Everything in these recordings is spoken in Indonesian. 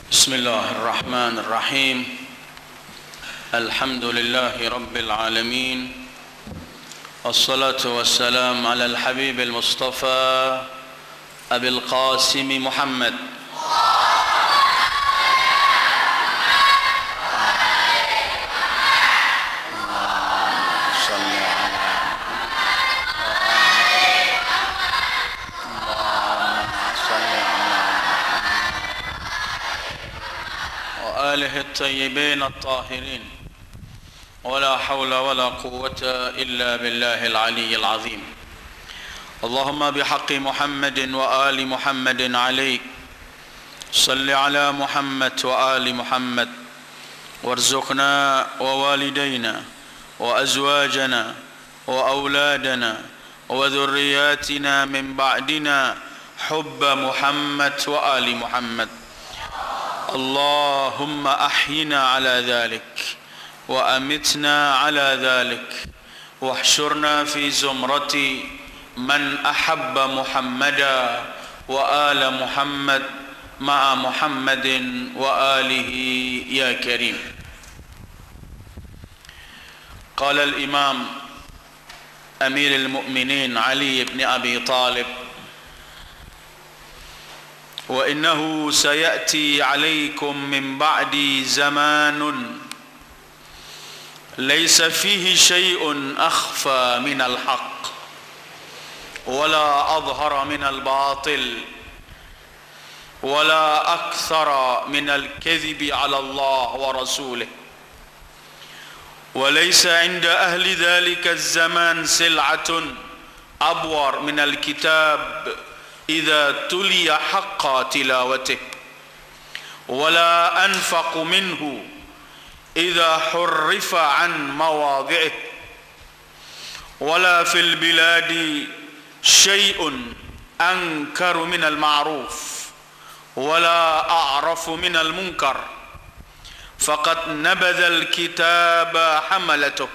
بسم الله الرحمن الرحيم الحمد لله رب العالمين والصلاة والسلام على الحبيب المصطفى أبي القاسم محمد وآله الطيبين الطاهرين ولا حول ولا قوة إلا بالله العلي العظيم. اللهم بحق محمد وآل محمد عليك صل على محمد وآل محمد وارزقنا ووالدينا وأزواجنا وأولادنا وذرياتنا من بعدنا حب محمد وآل محمد. اللهم أحينا على ذلك وأمتنا على ذلك واحشرنا في زمرة من أحب محمدا وآل محمد مع محمد وآله يا كريم. قال الإمام أمير المؤمنين علي بن أبي طالب: وإنه سيأتي عليكم من بعدي زمان ليس فيه شيء أخفى من الحق ولا أظهر من الباطل ولا أكثر من الكذب على الله ورسوله، وليس عند أهل ذلك الزمان سلعة أبور من الكتاب إذا تلي حق تلاوته، ولا أنفق منه إذا حرف عن مواضعه، ولا في البلاد شيء أنكر من المعروف ولا أعرف من المنكر، فقد نبذ الكتاب حملته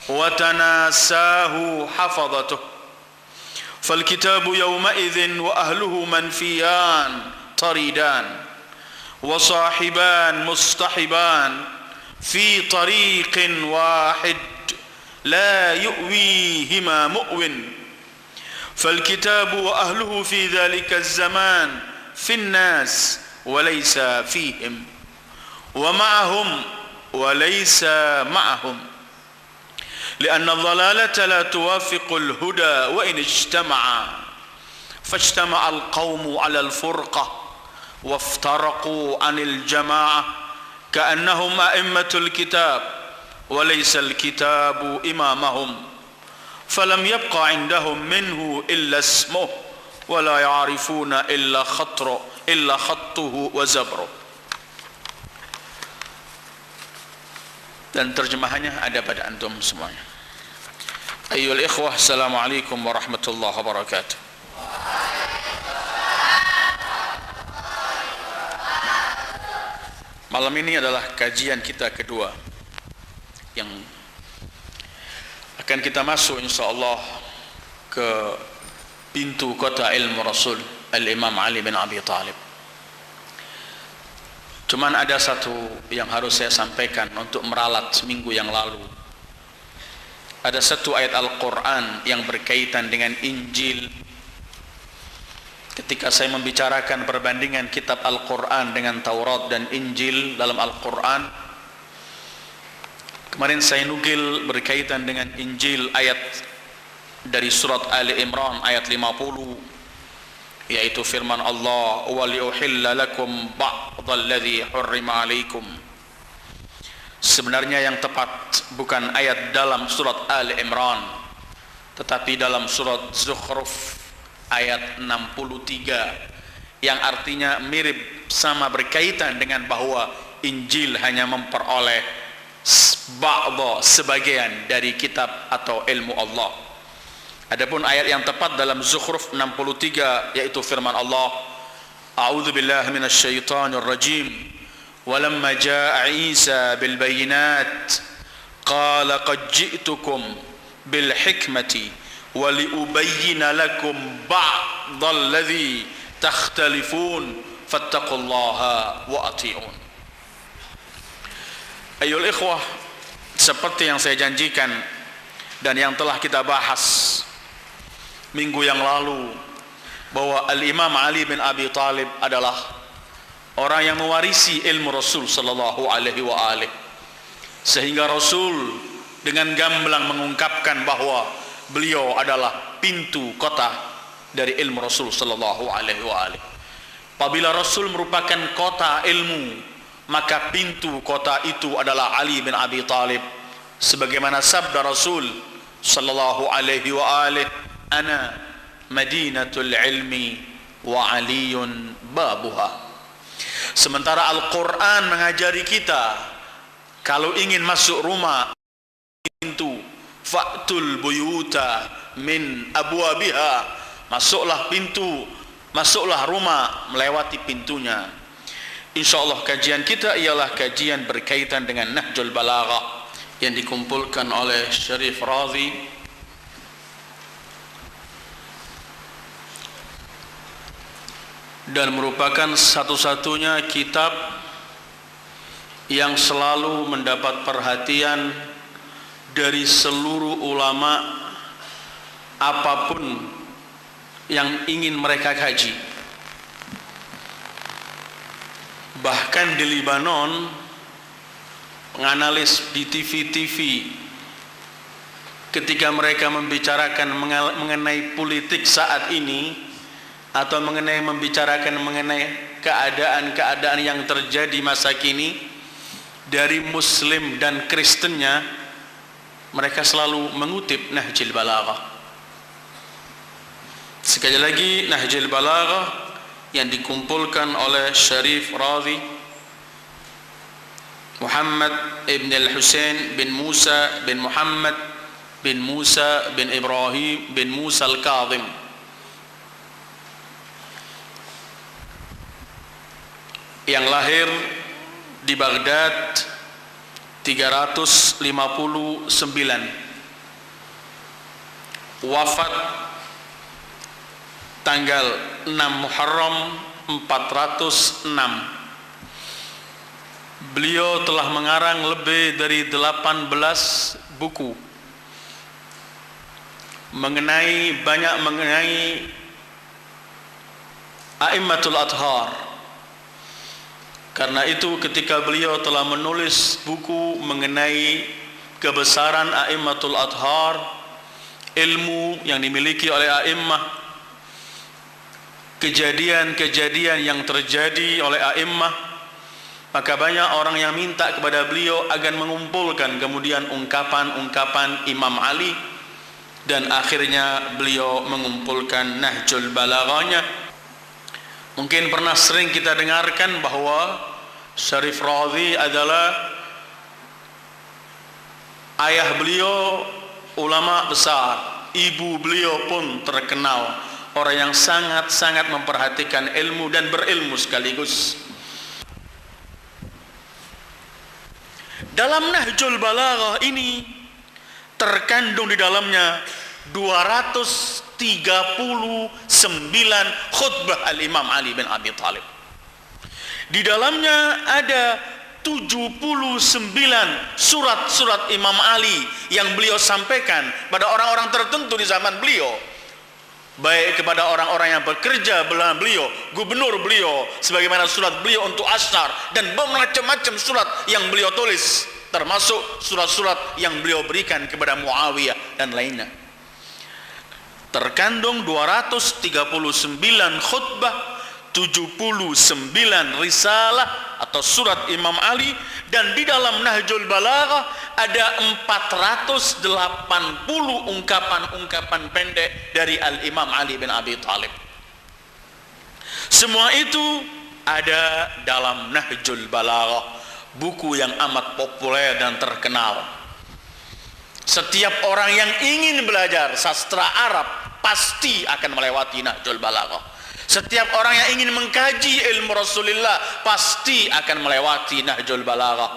وتناساه حفظته، فالكتاب يومئذ وأهله منفيان طريدان وصاحبان مصطحبان في طريق واحد لا يؤويهما مؤو، فالكتاب وأهله في ذلك الزمان في الناس وليس فيهم، ومعهم وليس معهم، لأن الضلالة لا توافق الهدى وإن اجتمعا، فاجتمع القوم على الفرقة وافترقوا عن الجماعة كأنهم أئمة الكتاب وليس الكتاب إمامهم، فلم يبق عندهم منه إلا اسمه ولا يعرفون إلا خطه وزبره. Dan terjemahannya ada pada antum semuanya. Ayyuhal ikhwah, assalamualaikum warahmatullahi wabarakatuh. Malam ini adalah kajian kita kedua yang akan kita masuk insyaallah ke pintu kota ilmu Rasul Al-Imam Ali bin Abi Talib. Cuman ada satu yang harus saya sampaikan untuk meralat minggu yang lalu. Ada satu ayat Al-Quran yang berkaitan dengan Injil. Ketika saya membicarakan perbandingan kitab Al-Quran dengan Taurat dan Injil dalam Al-Quran, kemarin saya nukil berkaitan dengan Injil ayat dari surat Ali Imran ayat 50, yaitu firman Allah, wa liuhilla lakum ba'dalladzi hurrima alaikum. Sebenarnya yang tepat bukan ayat dalam surat Ali Imran, tetapi dalam surat Zukhruf ayat 63, yang artinya mirip sama berkaitan dengan bahwa Injil hanya memperoleh sebagian dari kitab atau ilmu Allah. Adapun ayat yang tepat dalam Zukhruf 63 yaitu firman Allah, A'udzu billahi minasy syaithanir rajim, walamma jaa'a Isa bil bayyinat qala qad ji'tukum bil hikmati wa liubayyana lakum ba'dalladzi takhtalifun fattaqullaha wa ati'un. Ayyuhal ikhwah, seperti yang saya janjikan dan yang telah kita bahas minggu yang lalu, bahwa Al-Imam Ali bin Abi Thalib adalah orang yang mewarisi ilmu Rasul sallallahu alaihi wa alihi, sehingga Rasul dengan gamblang mengungkapkan bahwa beliau adalah pintu kota dari ilmu Rasul sallallahu alaihi wa alihi. Apabila Rasul merupakan kota ilmu, maka pintu kota itu adalah Ali bin Abi Thalib, sebagaimana sabda Rasul sallallahu alaihi wa alihi, ana madinatul ilmi wa aliyun babuha. Sementara Al-Quran mengajari kita, kalau ingin masuk rumah, pintu, fa'tul buyuta min abwabiha, masuklah pintu, masuklah rumah melewati pintunya. InsyaAllah kajian kita ialah kajian berkaitan dengan Nahjul Balaghah yang dikumpulkan oleh Syarif Radhi dan merupakan satu-satunya kitab yang selalu mendapat perhatian dari seluruh ulama apapun yang ingin mereka kaji. Bahkan di Libanon, penganalis di TV-TV ketika mereka membicarakan mengenai politik saat ini, atau membicarakan mengenai keadaan-keadaan yang terjadi masa kini dari Muslim dan Kristennya, mereka selalu mengutip Nahjul Balaghah. Sekali lagi, Nahjul Balaghah yang dikumpulkan oleh Syarif Radhi Muhammad ibn al-Husain bin Musa bin Muhammad bin Musa bin Ibrahim bin Musa al-Kadhim, yang lahir di Baghdad 359, wafat tanggal 6 Muharram 406. Beliau telah mengarang lebih dari 18 buku banyak mengenai A'immatul Athhar. Karena itu ketika beliau telah menulis buku mengenai kebesaran A'immatul Athhar, ilmu yang dimiliki oleh a'immah, kejadian-kejadian yang terjadi oleh a'immah, maka banyak orang yang minta kepada beliau agar mengumpulkan kemudian ungkapan-ungkapan Imam Ali, dan akhirnya beliau mengumpulkan Nahjul Balaghahnya. Mungkin pernah sering kita dengarkan bahwa Syarif Radhi adalah ayah beliau ulama besar, ibu beliau pun terkenal orang yang sangat-sangat memperhatikan ilmu dan berilmu sekaligus. Dalam Nahjul Balaghah ini terkandung di dalamnya 239 khutbah Al-Imam Ali bin Abi Thalib. Di dalamnya ada 79 surat-surat Imam Ali yang beliau sampaikan pada orang-orang tertentu di zaman beliau, baik kepada orang-orang yang bekerja bersama beliau, gubernur beliau, sebagaimana surat beliau untuk Ashar, dan bermacam-macam surat yang beliau tulis, termasuk surat-surat yang beliau berikan kepada Muawiyah dan lainnya. Terkandung 239 khutbah, 79 risalah atau surat Imam Ali, dan di dalam Nahjul Balaghah ada 480 ungkapan-ungkapan pendek dari Al-Imam Ali bin Abi Thalib. Semua itu ada dalam Nahjul Balaghah, buku yang amat populer dan terkenal. Setiap orang yang ingin belajar sastra Arab pasti akan melewati Nahjul Balaghah. Setiap orang yang ingin mengkaji ilmu Rasulullah pasti akan melewati Nahjul Balaghah.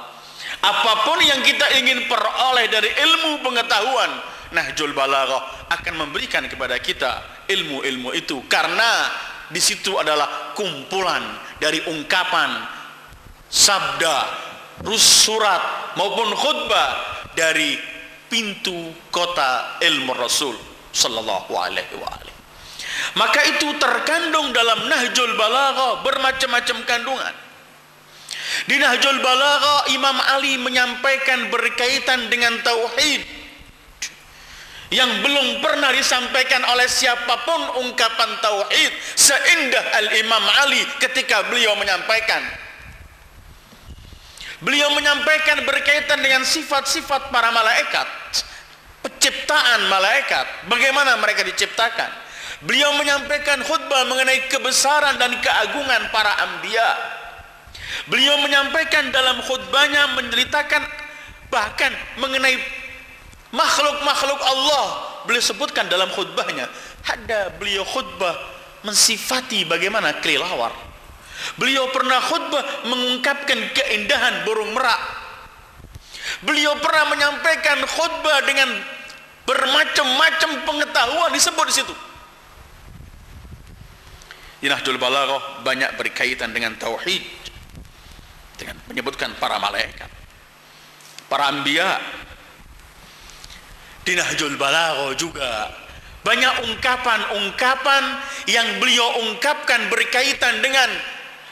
Apapun yang kita ingin peroleh dari ilmu pengetahuan, Nahjul Balaghah akan memberikan kepada kita ilmu-ilmu itu, karena di situ adalah kumpulan dari ungkapan, sabda, surat maupun khutbah dari pintu kota ilmu Rasul sallallahu alaihi wa alihi. Maka itu terkandung dalam Nahjul Balaghah, bermacam-macam kandungan. Di Nahjul Balaghah Imam Ali menyampaikan berkaitan dengan tauhid yang belum pernah disampaikan oleh siapapun. Ungkapan tauhid seindah Al-Imam Ali ketika beliau menyampaikan. Beliau menyampaikan berkaitan dengan sifat-sifat para malaikat, penciptaan malaikat, bagaimana mereka diciptakan. Beliau menyampaikan khutbah mengenai kebesaran dan keagungan para anbiya. Beliau menyampaikan dalam khutbahnya menceritakan bahkan mengenai makhluk-makhluk Allah. Beliau sebutkan dalam khutbahnya, ada beliau khutbah mensifati bagaimana kelelawar. Beliau pernah khutbah mengungkapkan keindahan burung merak. Beliau pernah menyampaikan khutbah dengan bermacam-macam pengetahuan disebut di situ. Nahjul Balaghah banyak berkaitan dengan tauhid, dengan menyebutkan para malaikat, para anbiya. Di Nahjul Balaghah juga banyak ungkapan-ungkapan yang beliau ungkapkan berkaitan dengan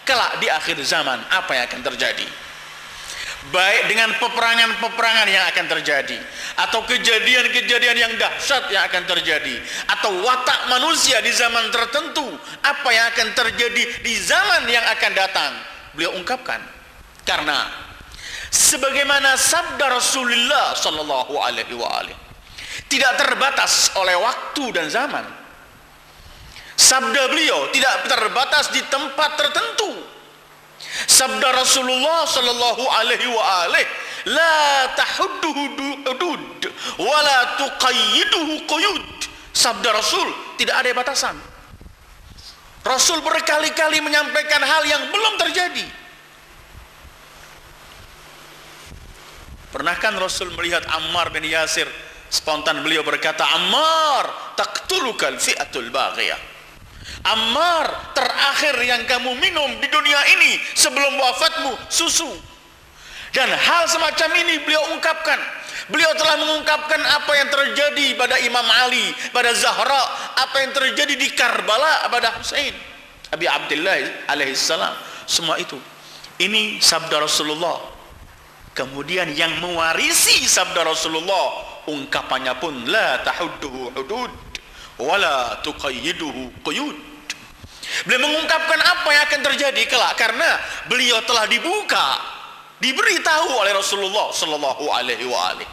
kelak di akhir zaman apa yang akan terjadi, baik dengan peperangan-peperangan yang akan terjadi, atau kejadian-kejadian yang dahsyat yang akan terjadi, atau watak manusia di zaman tertentu, apa yang akan terjadi di zaman yang akan datang. Beliau ungkapkan karena sebagaimana sabda Rasulullah sallallahu alaihi wasallam tidak terbatas oleh waktu dan zaman. Sabda beliau tidak terbatas di tempat tertentu. Sabda Rasulullah sallallahu alaihi wasallam, la tahudduhu hudud wa la tuqayyiduhu quyud. Sabda Rasul tidak ada batasan. Rasul berkali-kali menyampaikan hal yang belum terjadi. Pernahkah Rasul melihat Ammar bin Yasir? Spontan beliau berkata, Ammar, taqtulukal fi'atul baghiyah. Ammar, terakhir yang kamu minum di dunia ini sebelum wafatmu susu. Dan hal semacam ini beliau ungkapkan. Beliau telah mengungkapkan apa yang terjadi pada Imam Ali, pada Zahra, apa yang terjadi di Karbala pada Husain, Abi Abdillah alaihissalam. Semua itu, ini sabda Rasulullah. Kemudian yang mewarisi sabda Rasulullah, ungkapannya pun la tahudduhu hudud wala tuqayyiduhu quyud. Beliau mengungkapkan apa yang akan terjadi kelak karena beliau telah diberitahu oleh Rasulullah sallallahu alaihi wasallam.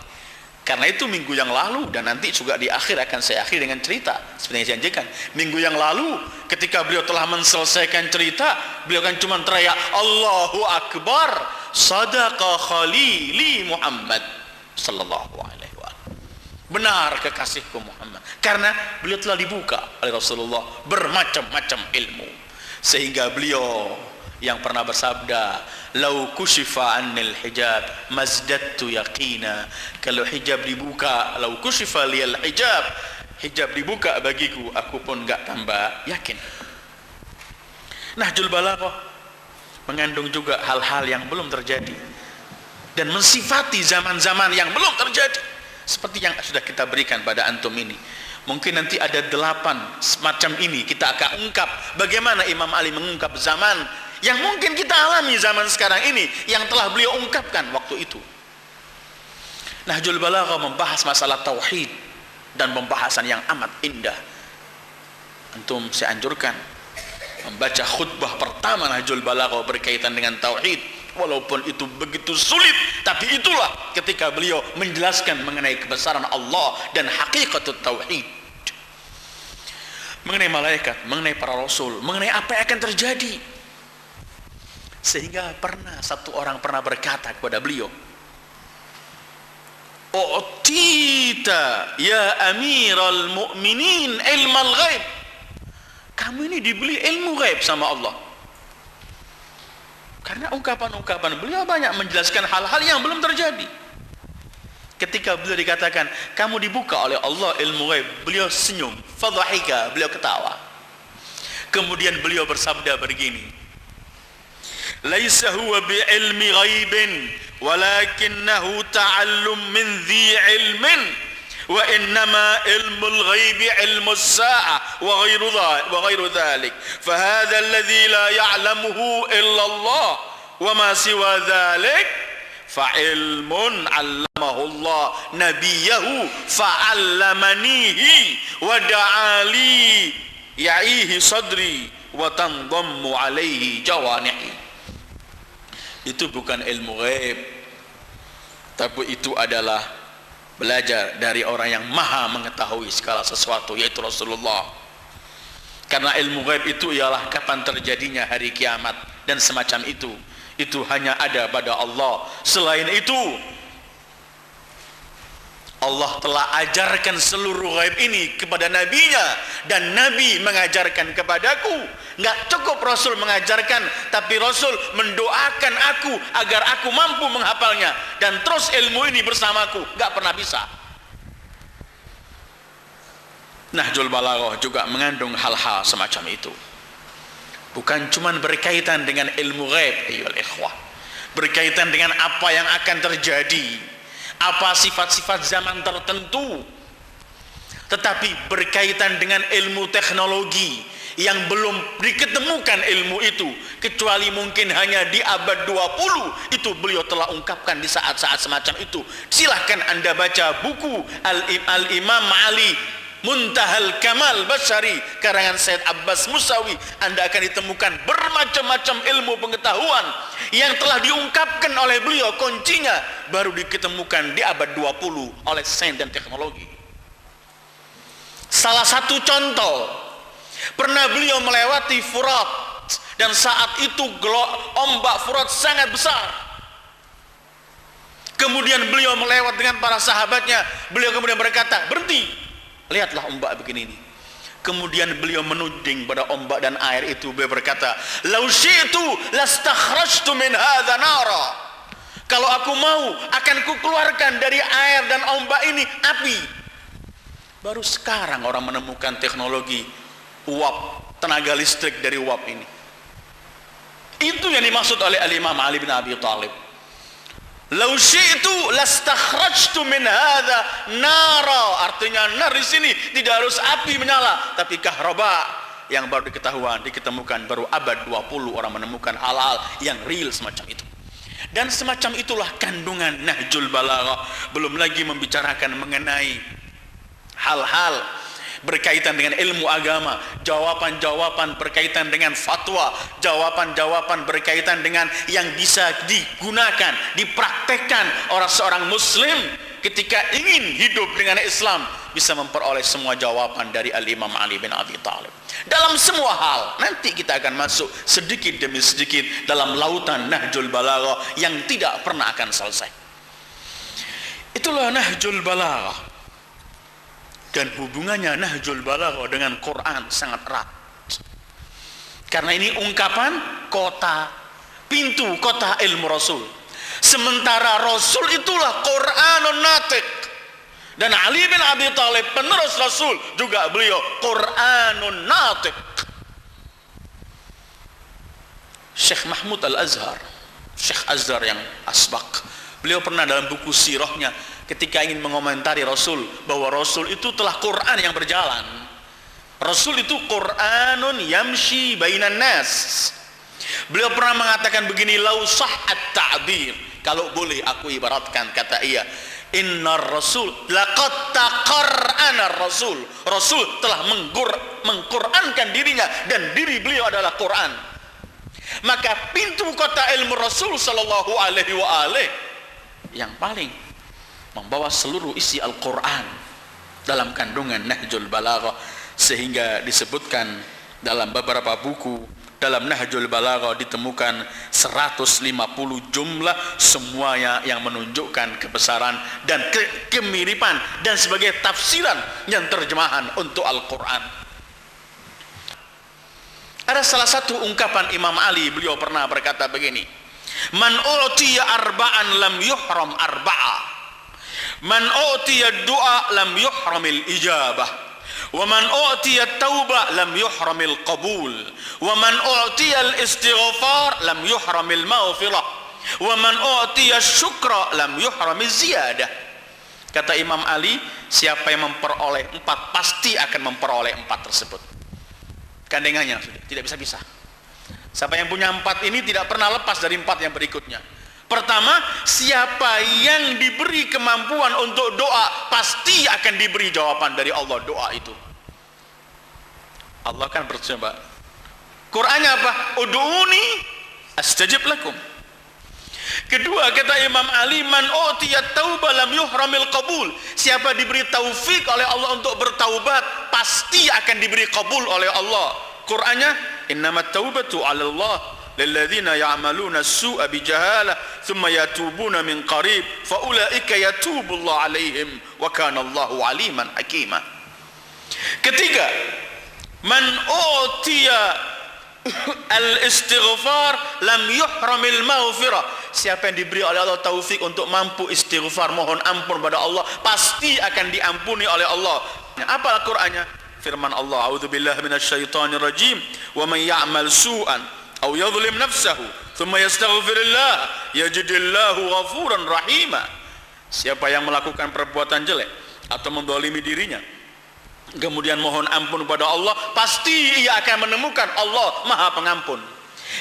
Karena itu minggu yang lalu dan nanti juga di akhir akan saya akhiri dengan cerita seperti yang dijanjikan. Minggu yang lalu ketika beliau telah menyelesaikan cerita, beliau kan cuma teriak Allahu Akbar, sadaqa khalili Muhammad sallallahu alaihi wasallam. Benar kekasihku Muhammad. Karena beliau telah dibuka oleh Rasulullah bermacam-macam ilmu, sehingga beliau yang pernah bersabda, lau kushifa annil hijab mazdattu yaqina. Kalau hijab dibuka, lau kushifa liyal hijab, hijab dibuka bagiku, aku pun enggak tambah yakin. Nahjul Balaghah mengandung juga hal-hal yang belum terjadi dan mensifati zaman-zaman yang belum terjadi, seperti yang sudah kita berikan pada antum ini. Mungkin nanti ada 8 semacam ini kita akan ungkap bagaimana Imam Ali mengungkap zaman yang mungkin kita alami zaman sekarang ini yang telah beliau ungkapkan waktu itu. Nahjul Balaghah membahas masalah tauhid dan pembahasan yang amat indah. Antum saya anjurkan membaca khutbah pertama Nahjul Balaghah berkaitan dengan tauhid. Walaupun itu begitu sulit, tapi itulah ketika beliau menjelaskan mengenai kebesaran Allah dan hakikatut tauhid, mengenai malaikat, mengenai para rasul, mengenai apa yang akan terjadi. Sehingga satu orang pernah berkata kepada beliau, "U'tita ya Amiral Mu'minin ilmal ghaib." Kamu ini dibeli ilmu ghaib sama Allah. Karena ungkapan-ungkapan beliau banyak menjelaskan hal-hal yang belum terjadi. Ketika beliau dikatakan, kamu dibuka oleh Allah ilmu ghaib, beliau senyum, fadhahika, beliau ketawa. Kemudian beliau bersabda begini, laisa huwa bi'ilmi ghaibin walakinnahu ta'allum min dhi ilmin wa innama ilmul ghaibi ilmus sa'ah wa ghairu dhalik fa hadha alladhi la ya'lamuhu illa Allah wa ma siwa dhalik fa ilmun 'allamahu Allah nabiyahu fa 'allamanihi wa da'ali ya'ihi sadri wa tandammu 'alaihi jawani'i. Itu bukan ilmu ghaib, tapi itu adalah belajar dari orang yang maha mengetahui segala sesuatu, yaitu Rasulullah. Karena ilmu ghaib itu ialah kapan terjadinya hari kiamat dan semacam itu hanya ada pada Allah. Selain itu Allah telah ajarkan seluruh ghaib ini kepada nabinya, dan nabi mengajarkan kepadaku. Nggak cukup Rasul mengajarkan, tapi Rasul mendoakan aku agar aku mampu menghafalnya dan terus ilmu ini bersamaku. Nggak pernah bisa. Nahjul Balaghah juga mengandung hal-hal semacam itu. Bukan cuma berkaitan dengan ilmu ghaib, ayyuhal ikhwah, berkaitan dengan apa yang akan terjadi, apa sifat-sifat zaman tertentu, tetapi berkaitan dengan ilmu teknologi yang belum diketemukan ilmu itu kecuali mungkin hanya di abad 20. Itu beliau telah ungkapkan di saat-saat semacam itu. Silahkan Anda baca buku Al-Imam Ali Muntahal Kamal Basyari karangan Said Abbas Musawi. Anda akan ditemukan bermacam-macam ilmu pengetahuan yang telah diungkapkan oleh beliau, kuncinya baru diketemukan di abad 20 oleh sains dan teknologi. Salah satu contoh, pernah beliau melewati Furat, dan saat itu ombak Furat sangat besar. Kemudian beliau melewat dengan para sahabatnya. Beliau kemudian berkata, berhenti, lihatlah ombak begini ini. Kemudian beliau menuding pada ombak dan air itu. Beliau berkata, "Lau syi'tu lastakhrajtu min hadza nara." Kalau aku mau, akan kukeluarkan dari air dan ombak ini api. Baru sekarang orang menemukan teknologi uap, tenaga listrik dari uap ini. Itu yang dimaksud oleh Al-Imam Ali bin Abi Thalib. "Lau syi'tu lastakhrajtu min hadza nara." Artinya nar di sini tidak harus api menyala, tapi kahraba yang baru diketemukan baru abad 20 orang menemukan hal-hal yang real semacam itu. Dan semacam itulah kandungan Nahjul Balaghah. Belum lagi membicarakan mengenai hal-hal berkaitan dengan ilmu agama, jawaban-jawaban berkaitan dengan fatwa, jawaban-jawaban berkaitan dengan yang bisa digunakan, dipraktekkan oleh seorang muslim ketika ingin hidup dengan Islam, bisa memperoleh semua jawaban dari Al-Imam Ali bin Abi Thalib. Dalam semua hal, nanti kita akan masuk sedikit demi sedikit dalam lautan Nahjul Balaghah yang tidak pernah akan selesai. Itulah Nahjul Balaghah. Dan hubungannya Nahjul Balaghah dengan Quran sangat erat. Karena ini ungkapan kota, pintu kota ilmu Rasul. Sementara Rasul itulah Quranun Natiq. Dan Ali bin Abi Thalib penerus Rasul juga beliau Quranun Natiq. Syekh Mahmud Al-Azhar, Syekh Azhar yang asbaq, beliau pernah dalam buku sirahnya ketika ingin mengomentari Rasul, bahwa Rasul itu telah Quran yang berjalan. Rasul itu Quranun yamshi bainan nas. Beliau pernah mengatakan begini, lau sahhat ta'bir, kalau boleh aku ibaratkan, kata ia, innar rasul laqad taqarrana rasul. Rasul telah mengqurankan dirinya dan diri beliau adalah Quran. Maka pintu kota ilmu Rasul sallallahu alaihi wa alihi yang paling membawa seluruh isi Al-Quran dalam kandungan Nahjul Balaghah, sehingga disebutkan dalam beberapa buku dalam Nahjul Balaghah ditemukan 150 jumlah, semuanya yang menunjukkan kebesaran dan kemiripan dan sebagai tafsiran yang terjemahan untuk Al-Quran. Ada salah satu ungkapan Imam Ali, beliau pernah berkata begini, man u'tiya arba'an lam yuhram arba'a, man u'tiya du'a lam yuhramil ijabah, Wa man u'tiya tauba lam yuhramil qabul. Wa man u'tiya al-istighfar lam yuhramil maghfirah. Wa man u'tiya syukra lam yuhramiz ziyadah. Kata Imam Ali, siapa yang memperoleh 4 pasti akan memperoleh 4 tersebut. Gandengannya sudah, tidak bisa-bisa. Siapa yang punya 4 ini tidak pernah lepas dari 4 yang berikutnya. Pertama, siapa yang diberi kemampuan untuk doa pasti akan diberi jawaban dari Allah doa itu. Allah kan bercoba. Qur'annya apa? Ud'uni astajib lakum. Kedua, kata Imam Ali, man u'tiyat tauba lam yuhramil qabul. Siapa diberi taufik oleh Allah untuk bertaubat pasti akan diberi qabul oleh Allah. Qur'annya, innamat taubatu 'ala Allah lilladzina ya'maluna as-su'a bijahalah thumma yatubuna min qarib fa ulaika yatubullahu 'alaihim wa kana Allahu 'aliman hakima. Ketiga, man utiya al-istighfar lam yuhramil maghfirah. Siapa yang diberi oleh Allah taufik untuk mampu istighfar, mohon ampun pada Allah, pasti akan diampuni oleh Allah. Apa Al-Qur'annya? Firman Allah, a'udzubillahi minasyaitonir rajim, wa man ya'mal su'an aw yadhlim nafsahu thumma yastaghfirillah yajidillahu ghafuran rahima. Siapa yang melakukan perbuatan jelek atau menzalimi dirinya kemudian mohon ampun kepada Allah, pasti ia akan menemukan Allah Maha Pengampun.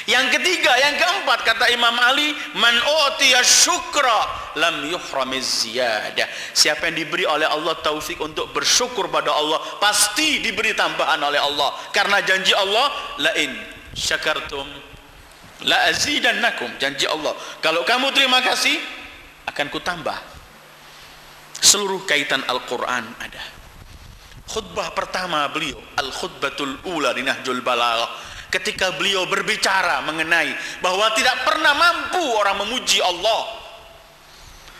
Yang ketiga, yang keempat, kata Imam Ali, man utiya syukra lam yuhramiz ziyadah. Siapa yang diberi oleh Allah taufik untuk bersyukur pada Allah pasti diberi tambahan oleh Allah, karena janji Allah, la in syakartum la azidannakum. Janji Allah, kalau kamu terima kasih akan kutambah. Seluruh kaitan Al-Quran ada. Khutbah pertama beliau, al-khutbatul ula di Nahjul Balaghah, ketika beliau berbicara mengenai bahwa tidak pernah mampu orang memuji Allah.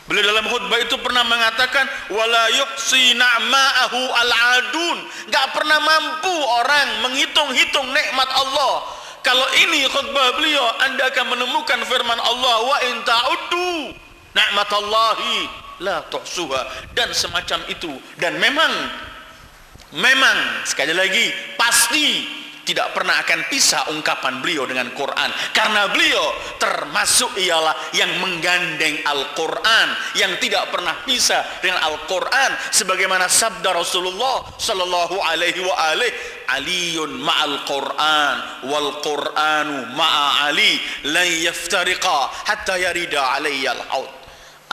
Beliau dalam khutbah itu pernah mengatakan, wala yuhsi na'ma'ahu al-adun. Gak pernah mampu orang menghitung-hitung nikmat Allah. Kalau ini khutbah beliau, Anda akan menemukan firman Allah, wa in ta'uddu ni'matallahi la tuhsuha, dan semacam itu. Dan memang sekali lagi pasti tidak pernah akan pisah ungkapan beliau dengan Quran, karena beliau termasuk ialah yang menggandeng Al-Quran, yang tidak pernah pisah dengan Al-Quran, sebagaimana sabda Rasulullah sallallahu alaihi wa alihi, aliyun ma'al Quran wal Quranu ma'a Ali lan yaftariqa hatta yarida alayyal haud.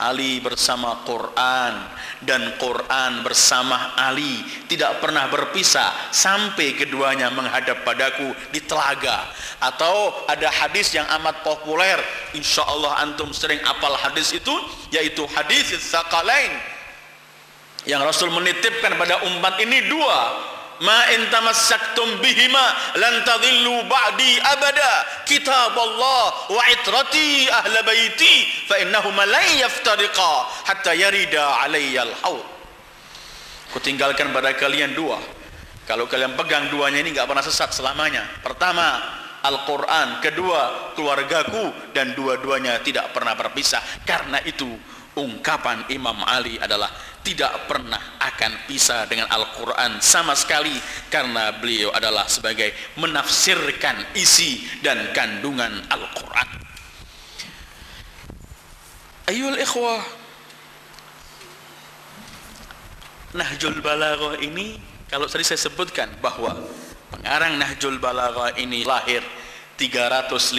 Ali bersama Quran dan Quran bersama Ali tidak pernah berpisah sampai keduanya menghadap padaku di telaga. Atau ada hadis yang amat populer, insya Allah antum sering apal hadis itu, yaitu hadis Tsaqalain, yang Rasul menitipkan pada umat ini dua, ma in tamassaktum bihima lan tadhillu ba'di abada, kitab Allah wa itrati ahla baiti fa innahuma lan yaftariqa hatta yarida alayyal haud. Kutinggalkan pada kalian dua, kalau kalian pegang duanya ini enggak pernah sesat selamanya. Pertama Al-Quran, kedua keluargaku, dan dua-duanya tidak pernah berpisah. Karena itu ungkapan Imam Ali adalah tidak pernah akan pisah dengan Al-Quran sama sekali, karena beliau adalah sebagai menafsirkan isi dan kandungan Al-Quran. Ayyuhal ikhwah, Nahjul Balaghah ini, kalau tadi saya sebutkan bahwa pengarang Nahjul Balaghah ini lahir 359.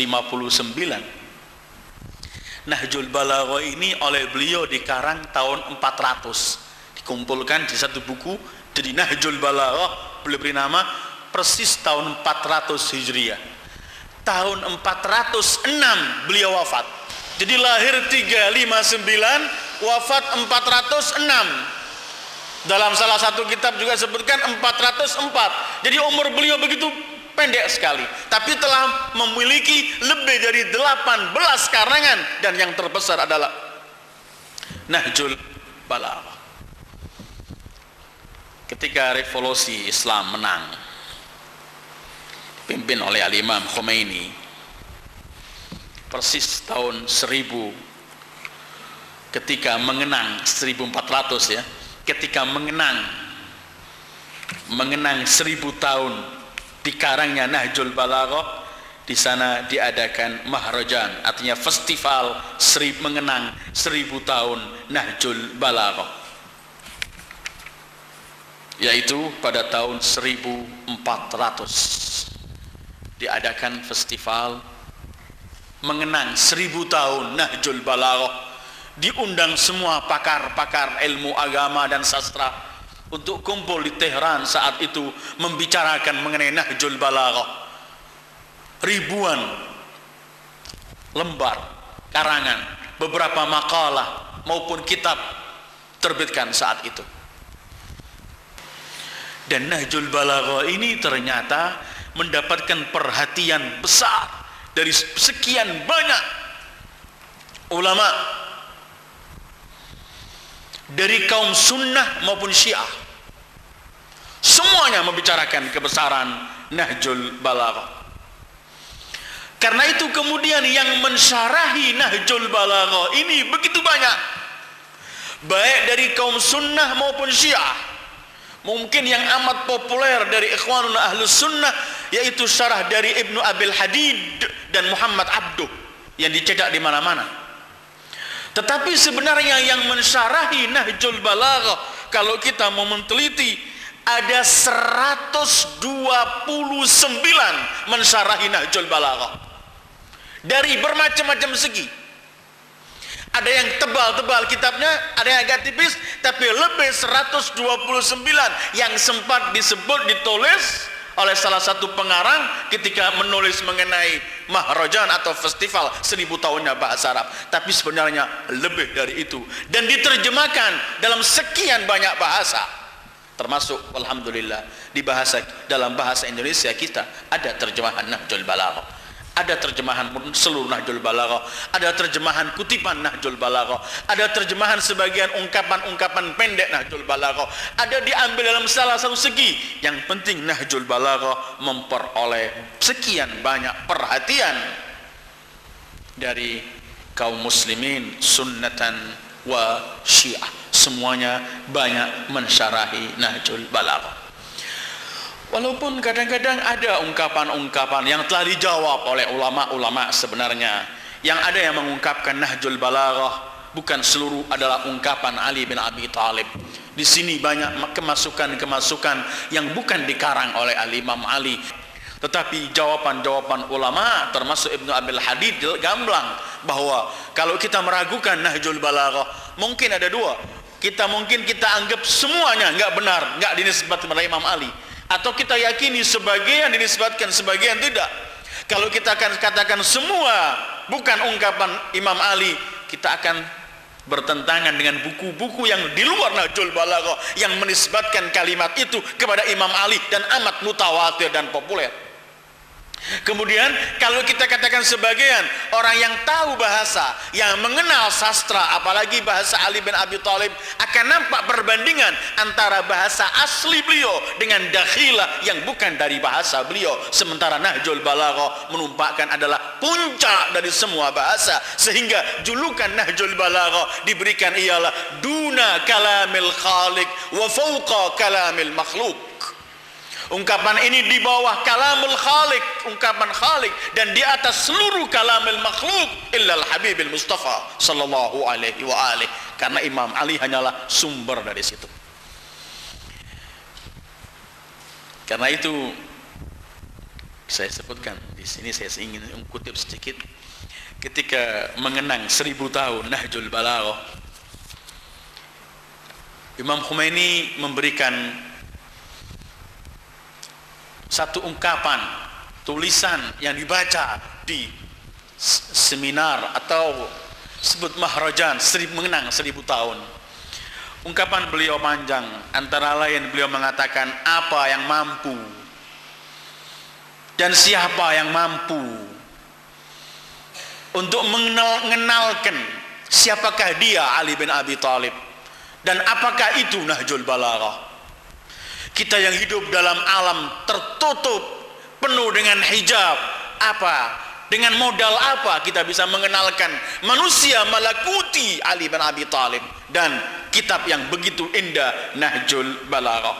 Nahjul Balaghah ini oleh beliau dikarang tahun 400, dikumpulkan di satu buku jadi Nahjul Balaghah. Beliau beri nama persis tahun 400 Hijriah. Tahun 406 beliau wafat. Jadi lahir 359, wafat 406. Dalam salah satu kitab juga sebutkan 404. Jadi umur beliau begitu pendek sekali, tapi telah memiliki lebih dari 18 karangan, dan yang terbesar adalah Nahjul Balaghah. Ketika revolusi Islam menang, dipimpin oleh Al-Imam Khomeini, persis tahun 1000, ketika mengenang 1400 ya, ketika mengenang mengenang 1000 tahun dikarangnya Nahjul Balaghah, di sana diadakan maharajan, artinya festival mengenang 1000 tahun Nahjul Balaghah, yaitu pada tahun 1400 diadakan festival mengenang 1000 tahun Nahjul Balaghah. Diundang semua pakar-pakar ilmu agama dan sastra untuk kumpul di Tehran saat itu membicarakan mengenai Nahjul Balaghah. Ribuan lembar karangan, beberapa makalah maupun kitab terbitkan saat itu. Dan Nahjul Balaghah ini ternyata mendapatkan perhatian besar dari sekian banyak ulama dari kaum sunnah maupun syiah. Semuanya membicarakan kebesaran Nahjul Balaghah. Karena itu kemudian yang mensyarahi Nahjul Balaghah ini begitu banyak, baik dari kaum sunnah maupun syiah. Mungkin yang amat populer dari Ikhwanul Ahlus Sunnah yaitu syarah dari Ibnu Abil Hadid dan Muhammad Abduh yang dicetak di mana-mana. Tetapi sebenarnya yang mensyarahi Nahjul Balaghah, kalau kita mau meneliti, ada 129 mensyarahi Nahjul Balaghah dari bermacam-macam segi. Ada yang tebal-tebal kitabnya, ada yang agak tipis, tapi lebih 129 yang sempat ditulis oleh salah satu pengarang ketika menulis mengenai maharajan atau festival 1000 tahunnya bahasa Arab. Tapi sebenarnya lebih dari itu, dan diterjemahkan dalam sekian banyak bahasa, termasuk alhamdulillah dalam bahasa Indonesia kita ada terjemahan Nahjul Balaghah, ada terjemahan seluruh Nahjul Balaghah, ada terjemahan kutipan Nahjul Balaghah, ada terjemahan sebagian ungkapan-ungkapan pendek Nahjul Balaghah, ada diambil dalam salah satu segi. Yang penting Nahjul Balaghah memperoleh sekian banyak perhatian dari kaum muslimin sunnatan wa syiah. Semuanya banyak mensyarahi Nahjul Balaghah. Walaupun kadang-kadang ada ungkapan-ungkapan yang telah dijawab oleh ulama-ulama sebenarnya. Yang ada yang mengungkapkan Nahjul Balaghah bukan seluruh adalah ungkapan Ali bin Abi Thalib. Di sini banyak kemasukan-kemasukan yang bukan dikarang oleh Imam Ali. Tetapi jawaban-jawaban ulama termasuk Ibnu Abil Hadid gamblang bahwa kalau kita meragukan Nahjul Balaghah mungkin ada dua. Mungkin kita anggap semuanya enggak benar, enggak dinisbatkan kepada Imam Ali. Atau kita yakini sebagian dinisbatkan, sebagian tidak. Kalau kita akan katakan semua bukan ungkapan Imam Ali, kita akan bertentangan dengan buku-buku yang di luar Nahjul Balaghah yang menisbatkan kalimat itu kepada Imam Ali dan amat mutawatir dan populer. Kemudian kalau kita katakan sebagian orang yang tahu bahasa, yang mengenal sastra, apalagi bahasa Ali bin Abi Thalib, akan nampak perbandingan antara bahasa asli beliau dengan dakhilah yang bukan dari bahasa beliau. Sementara Nahjul Balaghah menumpahkan adalah puncak dari semua bahasa, sehingga julukan Nahjul Balaghah diberikan ialah duna kalamil khaliq wa fawqa kalamil makhluk. Ungkapan ini di bawah kalamul khaliq, ungkapan khaliq, dan di atas seluruh kalamul makhluk illal habibil mustafa sallallahu alaihi wa alihi. Karena Imam Ali hanyalah sumber dari situ. Karena itu saya sebutkan di sini, saya ingin mengutip sedikit ketika mengenang 1000 tahun Nahjul Balaghah. Imam Khomeini memberikan satu ungkapan, tulisan yang dibaca di seminar atau sebut maharajan mengenang 1000 tahun. Ungkapan beliau panjang, antara lain beliau mengatakan apa yang mampu dan siapa yang mampu untuk mengenalkan siapakah dia Ali bin Abi Thalib dan apakah itu Nahjul Balaghah. Kita yang hidup dalam alam tertutup penuh dengan hijab, dengan modal apa kita bisa mengenalkan manusia malakuti Ali bin Abi Thalib dan kitab yang begitu indah Nahjul Balaghah.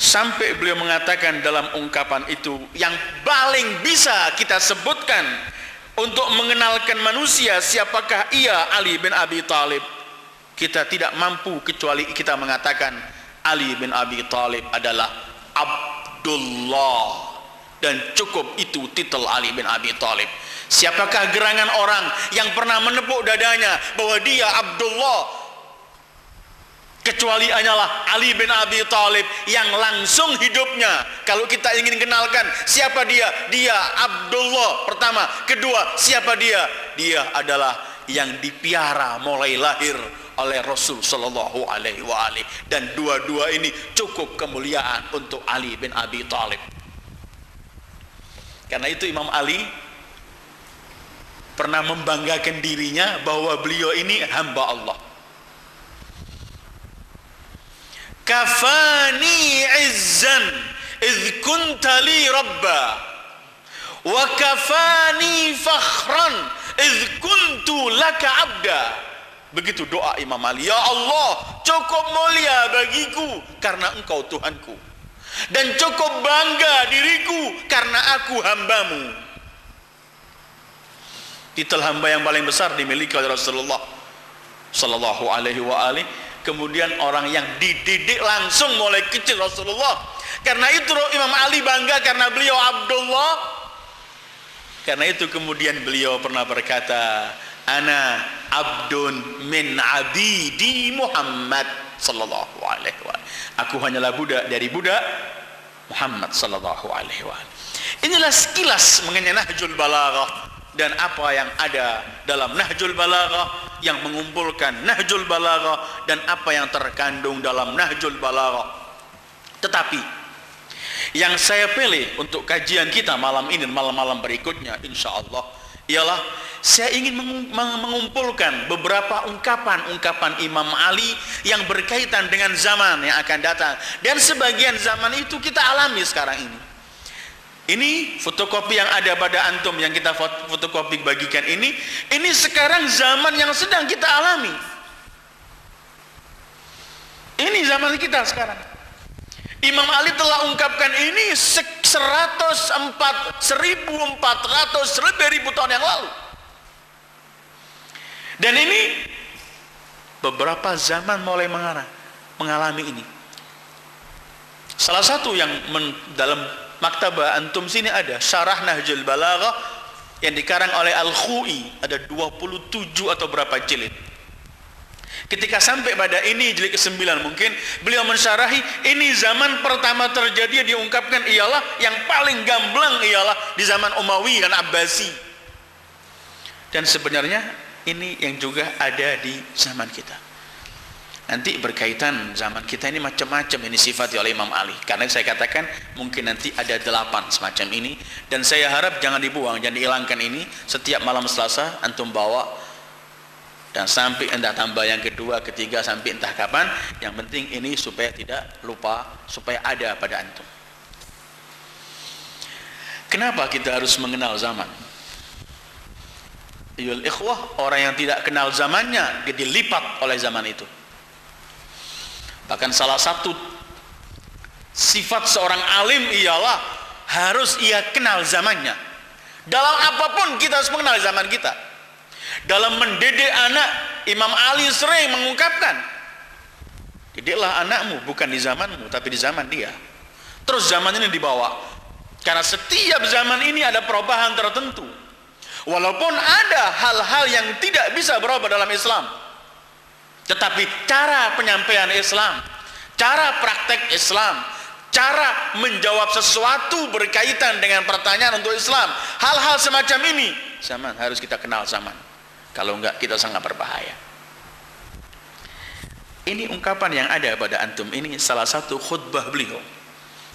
Sampai beliau mengatakan dalam ungkapan itu, yang paling bisa kita sebutkan untuk mengenalkan manusia siapakah ia Ali bin Abi Thalib, kita tidak mampu kecuali kita mengatakan Ali bin Abi Thalib adalah Abdullah, dan cukup itu titel Ali bin Abi Thalib. Siapakah gerangan orang yang pernah menepuk dadanya bahwa dia Abdullah, kecuali hanyalah Ali bin Abi Thalib yang langsung hidupnya. Kalau kita ingin kenalkan siapa dia, dia Abdullah pertama. Kedua, siapa dia? Dia adalah yang dipiara mulai lahir oleh Rasul sallallahu alaihi wa alihi, dan dua-dua ini cukup kemuliaan untuk Ali bin Abi Thalib. Karena itu Imam Ali pernah membanggakan dirinya bahwa beliau ini hamba Allah. Kafani izzan idh kunta li rabba wa kafani fakhran idh kuntu laka abda. Begitu doa Imam Ali. Ya Allah, cukup mulia bagiku karena engkau Tuhanku, dan cukup bangga diriku karena aku hambamu. Titel hamba yang paling besar dimiliki oleh Rasulullah sallallahu alaihi wa alihi. Kemudian orang yang dididik langsung mulai kecil Rasulullah. Karena itu Imam Ali bangga karena beliau Abdullah. Karena itu kemudian beliau pernah berkata, ana abdun min abidi Muhammad sallallahu alaihi wa alihi. Aku hanyalah budak dari budak Muhammad sallallahu alaihi wa alihi. Inilah sekilas mengenai Nahjul Balaghah dan apa yang ada dalam Nahjul Balaghah, yang mengumpulkan Nahjul Balaghah dan apa yang terkandung dalam Nahjul Balaghah. Tetapi yang saya pilih untuk kajian kita malam ini dan malam-malam berikutnya insyaallah ialah saya ingin mengumpulkan beberapa ungkapan-ungkapan Imam Ali yang berkaitan dengan zaman yang akan datang, dan sebagian zaman itu kita alami sekarang ini. Ini fotokopi yang ada pada antum yang kita fotokopi bagikan ini sekarang zaman yang sedang kita alami. Ini zaman kita sekarang. Imam Ali telah ungkapkan ini 1400 tahun yang lalu. Dan ini beberapa zaman mulai mengalami ini. Salah satu yang dalam maktabah antum sini ada Syarah Nahjul Balaghah yang dikarang oleh Al-Khu'i, ada 27 atau berapa jilid. Ketika sampai pada ini jilid ke-9 mungkin beliau mensyarahi ini zaman pertama terjadi yang diungkapkan ialah yang paling gamblang ialah di zaman Umayyah dan Abbasi. Dan sebenarnya ini yang juga ada di zaman kita. Nanti berkaitan zaman kita ini macam-macam ini sifati oleh Imam Ali. Karena saya katakan mungkin nanti ada 8 semacam ini, dan saya harap jangan dibuang, jangan dihilangkan ini. Setiap malam Selasa antum bawa, dan sampai entah tambah yang kedua, ketiga, sampai entah kapan. Yang penting ini supaya tidak lupa, supaya ada pada antum. Kenapa kita harus mengenal zaman? Ayyuhal ikhwah, orang yang tidak kenal zamannya dilipat oleh zaman itu. Bahkan salah satu sifat seorang alim ialah harus ia kenal zamannya. Dalam apapun kita harus mengenal zaman kita. Dalam mendidik anak, Imam Ali sering mengungkapkan, didiklah anakmu bukan di zamanmu tapi di zaman dia. Terus zaman ini dibawa, karena setiap zaman ini ada perubahan tertentu. Walaupun ada hal-hal yang tidak bisa berubah dalam Islam, tetapi cara penyampaian Islam, cara praktek Islam, cara menjawab sesuatu berkaitan dengan pertanyaan untuk Islam, hal-hal semacam ini zaman harus kita kenal zaman. Kalau enggak kita sangat berbahaya. Ini ungkapan yang ada pada antum ini salah satu khutbah beliau.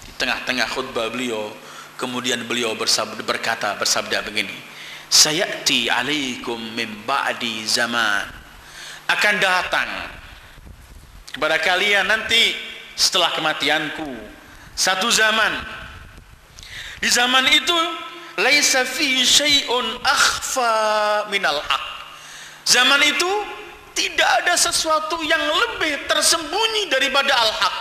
Di tengah-tengah khutbah beliau kemudian beliau bersabda begini, sayati alaikum min ba'di zaman, akan datang kepada kalian nanti setelah kematianku satu zaman. Di zaman itu laisa fi syai'un akhfa minal haq. Zaman itu tidak ada sesuatu yang lebih tersembunyi daripada al-haq.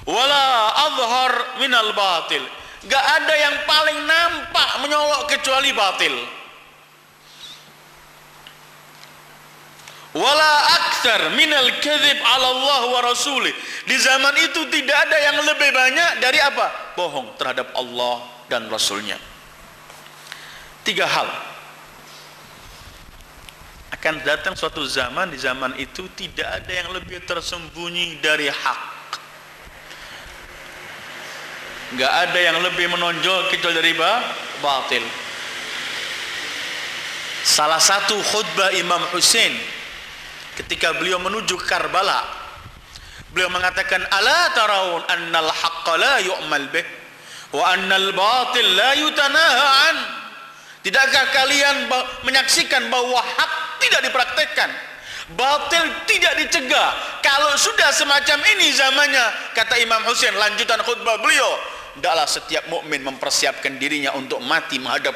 wala adhhar minal batil. Gak ada yang paling nampak menyolok kecuali batil. Wala aktsar minal kadzib 'ala Allah wa rasulih. Di zaman itu tidak ada yang lebih banyak dari apa? Bohong terhadap Allah dan Rasulnya. 3 hal. Akan datang suatu zaman, di zaman itu tidak ada yang lebih tersembunyi dari hak. Gak ada yang lebih menonjol kecuali dari batil. Salah satu khutbah Imam Husain ketika beliau menuju Karbala, beliau mengatakan, ala tarawun annal haqqa la yu'mal bih wa annal batil la yutanaha an. Tidakkah kalian menyaksikan bahwa hak tidak dipraktekkan, batil tidak dicegah? Kalau sudah semacam ini zamannya, kata Imam Husain, lanjutan khutbah beliau, hendaklah setiap mukmin mempersiapkan dirinya untuk mati menghadap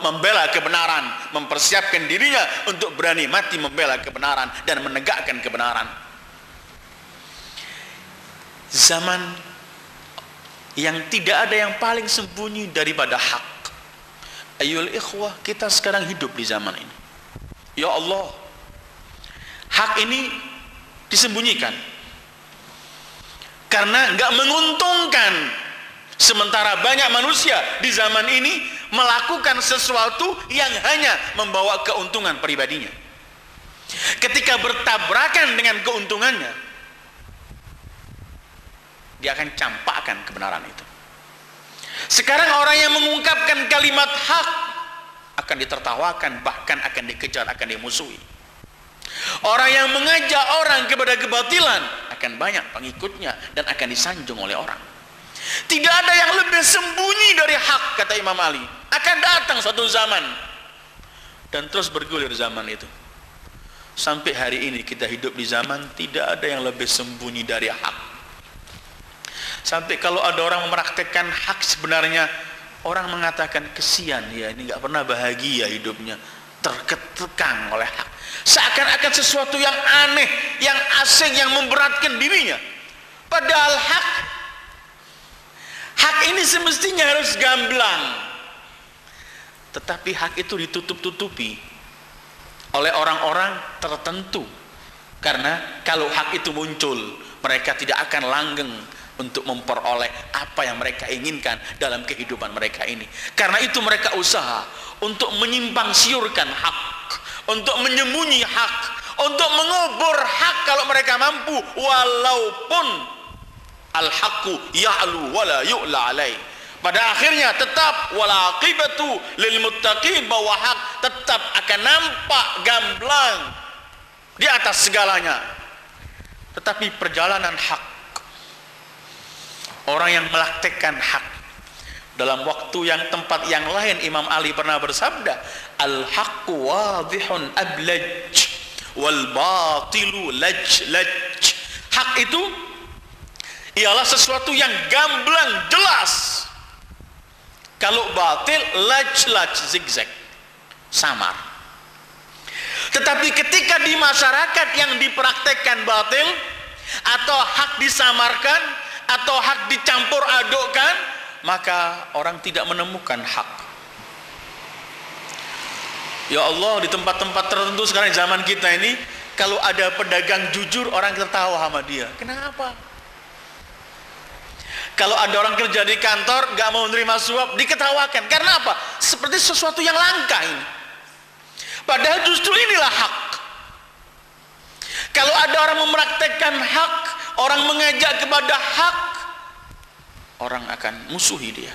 membela kebenaran, mempersiapkan dirinya untuk berani mati membela kebenaran dan menegakkan kebenaran. Zaman yang tidak ada yang paling sembunyi daripada hak. Ayyuhal ikhwah, kita sekarang hidup di zaman ini. Ya Allah, hak ini disembunyikan karena nggak menguntungkan. Sementara banyak manusia di zaman ini melakukan sesuatu yang hanya membawa keuntungan pribadinya. Ketika bertabrakan dengan keuntungannya, dia akan campakkan kebenaran itu. Sekarang orang yang mengungkapkan kalimat hak akan ditertawakan, bahkan akan dikejar, akan dimusuhi. Orang yang mengajak orang kepada kebatilan akan banyak pengikutnya dan akan disanjung oleh orang. Tidak ada yang lebih sembunyi dari hak, kata Imam Ali. Akan datang suatu zaman, dan terus bergulir zaman itu. Sampai hari ini kita hidup di zaman tidak ada yang lebih sembunyi dari hak. Sampai kalau ada orang mempraktekkan hak, sebenarnya orang mengatakan, kesian ya, ini nggak pernah bahagia hidupnya, terkekang oleh hak. Seakan-akan sesuatu yang aneh, yang asing, yang memberatkan dirinya. Padahal hak ini semestinya harus gamblang. Tetapi hak itu ditutup-tutupi oleh orang-orang tertentu. Karena kalau hak itu muncul, mereka tidak akan langgeng untuk memperoleh apa yang mereka inginkan dalam kehidupan mereka ini. Karena itu mereka usaha untuk menyimpang siurkan hak, untuk menyembunyi hak, untuk mengubur hak kalau mereka mampu, walaupun al-haqqu ya'lu wala yu'la alaih. Pada akhirnya tetap wala aqibatu lil muttaqin, bahwa hak tetap akan nampak gamblang di atas segalanya. Tetapi perjalanan hak, orang yang melaktekkan hak dalam waktu yang tempat yang lain, Imam Ali pernah bersabda, al-haqqu wadihun ablaj wal batilu laj-laj. Hak itu ialah sesuatu yang gamblang, jelas. Kalau batil, laj-laj, zigzag, samar. Tetapi ketika di masyarakat yang dipraktekkan batil, atau hak disamarkan, atau hak dicampur adukkan, maka orang tidak menemukan hak. Ya Allah, di tempat-tempat tertentu sekarang zaman kita ini, kalau ada pedagang jujur, orang tertawa sama dia. Kenapa? Kalau ada orang kerja di kantor gak mau menerima suap, diketawakan. Karena apa? Seperti sesuatu yang langka ini. Padahal justru inilah hak. Kalau ada orang mempraktekkan hak, orang mengajak kepada hak, orang akan musuhi dia.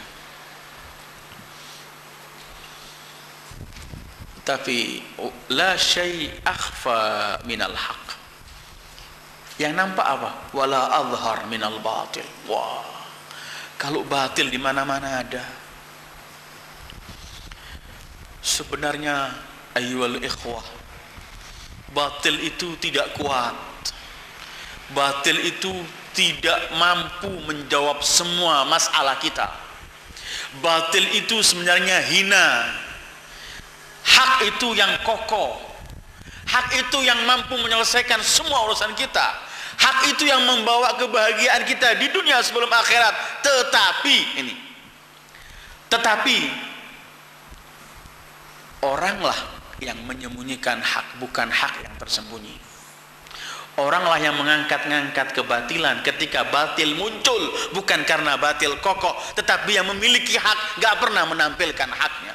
Tapi la syai' akhfa minal haq. Yang nampak apa? Wala azhar minal batil. Wah, kalau batil di mana-mana ada. Sebenarnya ayyuhal ikhwah, batil itu tidak kuat. Batil itu tidak mampu menjawab semua masalah kita. Batil itu sebenarnya hina. Hak itu yang kokoh. Hak itu yang mampu menyelesaikan semua urusan kita. Hak itu yang membawa kebahagiaan kita di dunia sebelum akhirat. Tetapi oranglah yang menyembunyikan hak, bukan hak yang tersembunyi. Oranglah yang mengangkat-ngangkat kebatilan ketika batil muncul, bukan karena batil kokoh, tetapi yang memiliki hak gak pernah menampilkan haknya.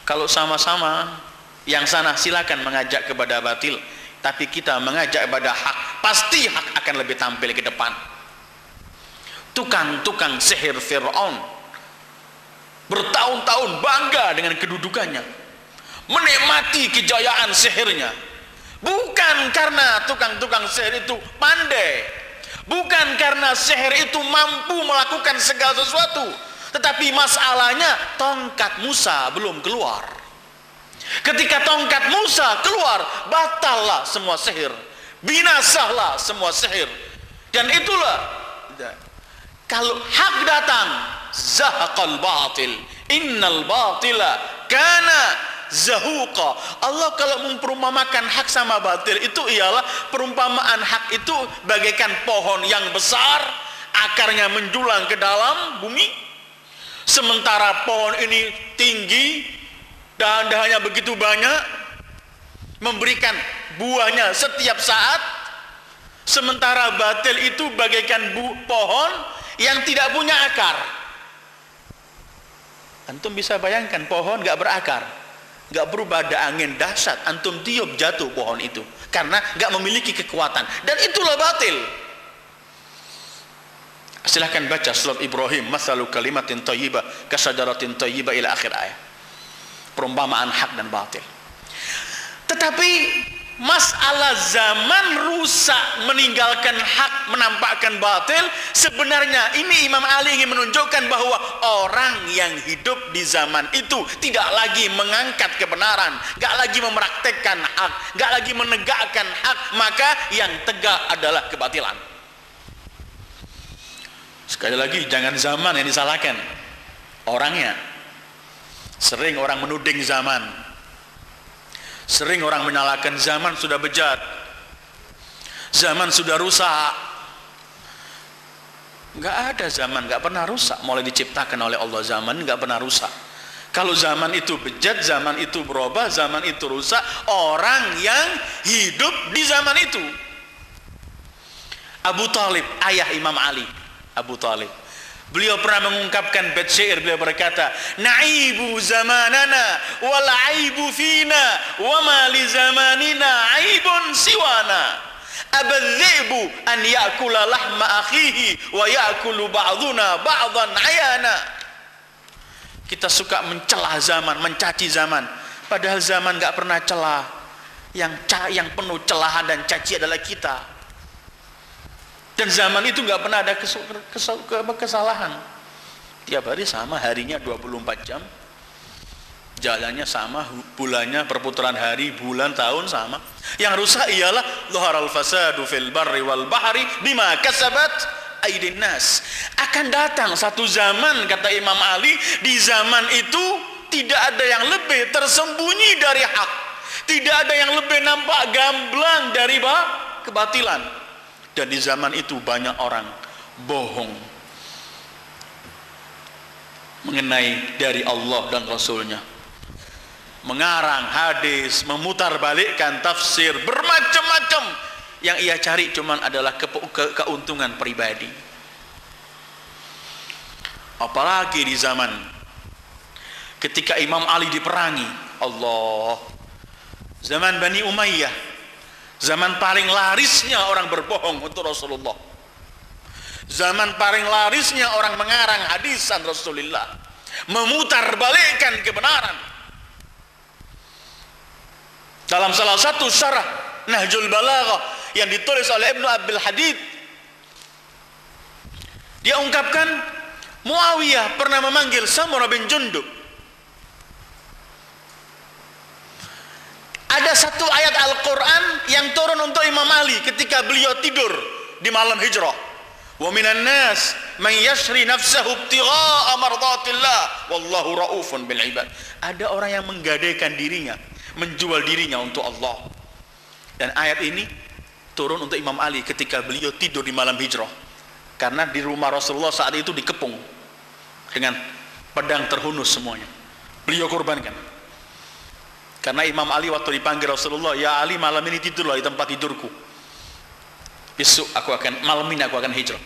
Kalau sama-sama yang sana silakan mengajak kepada batil, tapi kita mengajak kepada hak, pasti hak akan lebih tampil ke depan. Tukang-tukang sihir Fir'aun bertahun-tahun bangga dengan kedudukannya, menikmati kejayaan sihirnya. Bukan karena tukang-tukang sihir itu pandai, bukan karena sihir itu mampu melakukan segala sesuatu, tetapi masalahnya tongkat Musa belum keluar. Ketika tongkat Musa keluar, batallah semua sihir, binasalah semua sihir. Dan itulah, kalau hak datang, zahaqal batil, innal batila kana zahuqa. Allah kalau memperumpamakan hak sama batil itu ialah perumpamaan hak itu bagaikan pohon yang besar, akarnya menjulang ke dalam bumi, sementara pohon ini tinggi dan dahannya begitu banyak, memberikan buahnya setiap saat, sementara batil itu bagaikan pohon yang tidak punya akar. Antum bisa bayangkan pohon gak berakar, gak berubah, ada angin dahsyat, antum tiup jatuh pohon itu karena gak memiliki kekuatan, dan itulah batil. Silahkan baca surat Ibrahim, masalu kalimatin thayyibah kasyajaratin thayyibah ila akhir ayat, perumpamaan hak dan batil. Tetapi masalah zaman rusak meninggalkan hak, menampakkan batil, sebenarnya ini Imam Ali ingin menunjukkan bahwa orang yang hidup di zaman itu tidak lagi mengangkat kebenaran, gak lagi mempraktekkan hak, gak lagi menegakkan hak, maka yang tegak adalah kebatilan. Sekali lagi, jangan zaman yang disalahkan, orangnya. Sering orang menuding zaman, sering orang menyalahkan zaman sudah bejat, zaman sudah rusak. Nggak ada zaman, nggak pernah rusak. Mulai diciptakan oleh Allah zaman nggak pernah rusak. Kalau zaman itu bejat, zaman itu berubah, zaman itu rusak, orang yang hidup di zaman itu. Abu Talib, ayah Imam Ali, Abu Talib, beliau pernah mengungkapkan bait syair, beliau berkata, na'ibu zamanana wal aibu fina wa ma li zamanina aibun siwana, abadhibu an ya'kula lahma akhihi wa ya'kulu ba'duna ba'dan ayana. Kita suka mencela zaman, mencaci zaman, padahal zaman gak pernah celah. Yang penuh celahan dan caci adalah kita. Dan zaman itu gak pernah ada kesalahan. Tiap hari sama, harinya 24 jam, jalannya sama, bulannya, perputaran hari, bulan, tahun sama. Yang rusak ialah dhaharal fasadu fil barri wal bahri bima kasabat aydin nas. Akan datang satu zaman, kata Imam Ali, di zaman itu tidak ada yang lebih tersembunyi dari hak, tidak ada yang lebih nampak gamblang dari kebatilan. Dan di zaman itu banyak orang bohong mengenai dari Allah dan Rasulnya, mengarang hadis, memutarbalikkan tafsir, bermacam-macam. Yang ia cari cuman adalah keuntungan pribadi. Apalagi di zaman ketika Imam Ali diperangi, Allah, zaman Bani Umayyah, zaman paling larisnya orang berbohong untuk Rasulullah, zaman paling larisnya orang mengarang hadisan Rasulullah, memutarbalikkan kebenaran. Dalam salah satu syarah Nahjul Balaghah yang ditulis oleh Ibnu Abil Hadid, dia ungkapkan Muawiyah pernah memanggil Samurah bin Jundub. Ada satu ayat Al-Quran yang turun untuk Imam Ali ketika beliau tidur di malam hijrah. Wa minan nas man yashri nafsahu ibtigha'a mardatillah wallahu raufun bil ibad. Ada orang yang menggadaikan dirinya, menjual dirinya untuk Allah. Dan ayat ini turun untuk Imam Ali ketika beliau tidur di malam hijrah. Karena di rumah Rasulullah saat itu dikepung dengan pedang terhunus semuanya. Beliau korbankan. Karena Imam Ali waktu dipanggil Rasulullah, "Ya Ali, malam ini tidurlah di tempat tidurku. Besok malam ini aku akan hijrah."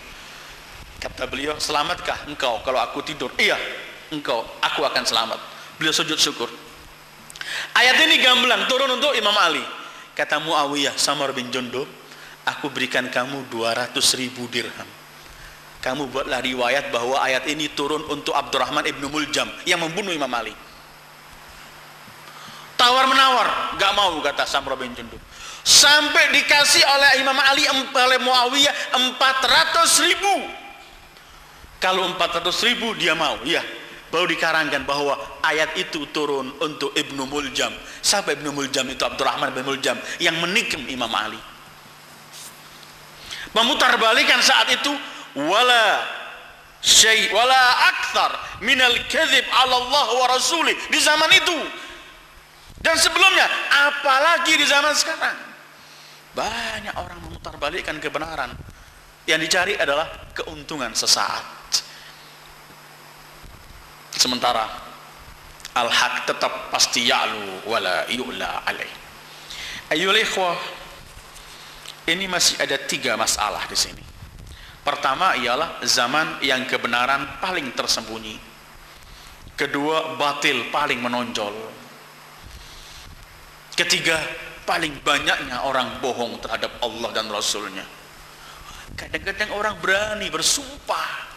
Kata beliau, "Selamatkah engkau kalau aku tidur?" "Iya, aku akan selamat." Beliau sujud syukur. Ayat ini gamblang turun untuk Imam Ali. Kata Muawiyah, Samar bin Jundub, "Aku berikan kamu 200.000 dirham. Kamu buatlah riwayat bahwa ayat ini turun untuk Abdurrahman ibnu Muljam yang membunuh Imam Ali." Tawar menawar, gak mau, kata Samar bin Jundub. Sampai dikasih oleh Imam Ali, oleh Muawiyah 400.000. Kalau 400.000 dia mau, ya. Baru dikarangkan bahwa ayat itu turun untuk Ibnu Muljam. Siapa Ibnu Muljam? Itu Abdurrahman bin Muljam yang menikam Imam Ali. Memutarbalikan saat itu, wala akthar minal kadhib 'ala Allah wa rasulih, di zaman itu dan sebelumnya, apalagi di zaman sekarang. Banyak orang memutarbalikkan kebenaran. Yang dicari adalah keuntungan sesaat. Sementara al-haq tetap pasti ya'lu wala yu'la alaih. Ayyuhal ikhwah, ini masih ada 3 masalah di sini. Pertama ialah zaman yang kebenaran paling tersembunyi. Kedua, batil paling menonjol. Ketiga, paling banyaknya orang bohong terhadap Allah dan Rasulnya. Kadang-kadang orang berani bersumpah,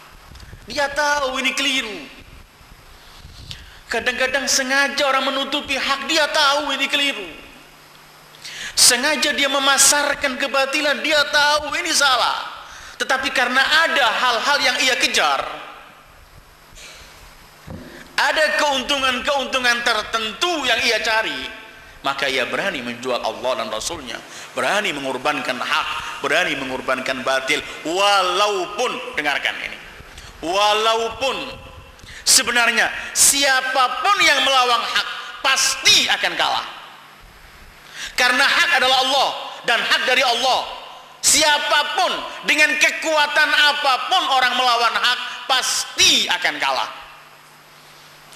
dia tahu ini keliru. Kadang-kadang sengaja orang menutupi hak, dia tahu ini keliru. Sengaja dia memasarkan kebatilan, dia tahu ini salah. Tetapi karena ada hal-hal yang ia kejar, ada keuntungan-keuntungan tertentu yang ia cari, maka ia berani menjual Allah dan Rasulnya, berani mengorbankan hak, berani mengorbankan batil, walaupun, dengarkan ini, walaupun sebenarnya siapapun yang melawan hak pasti akan kalah. Karena hak adalah Allah dan hak dari Allah. Siapapun dengan kekuatan apapun orang melawan hak pasti akan kalah.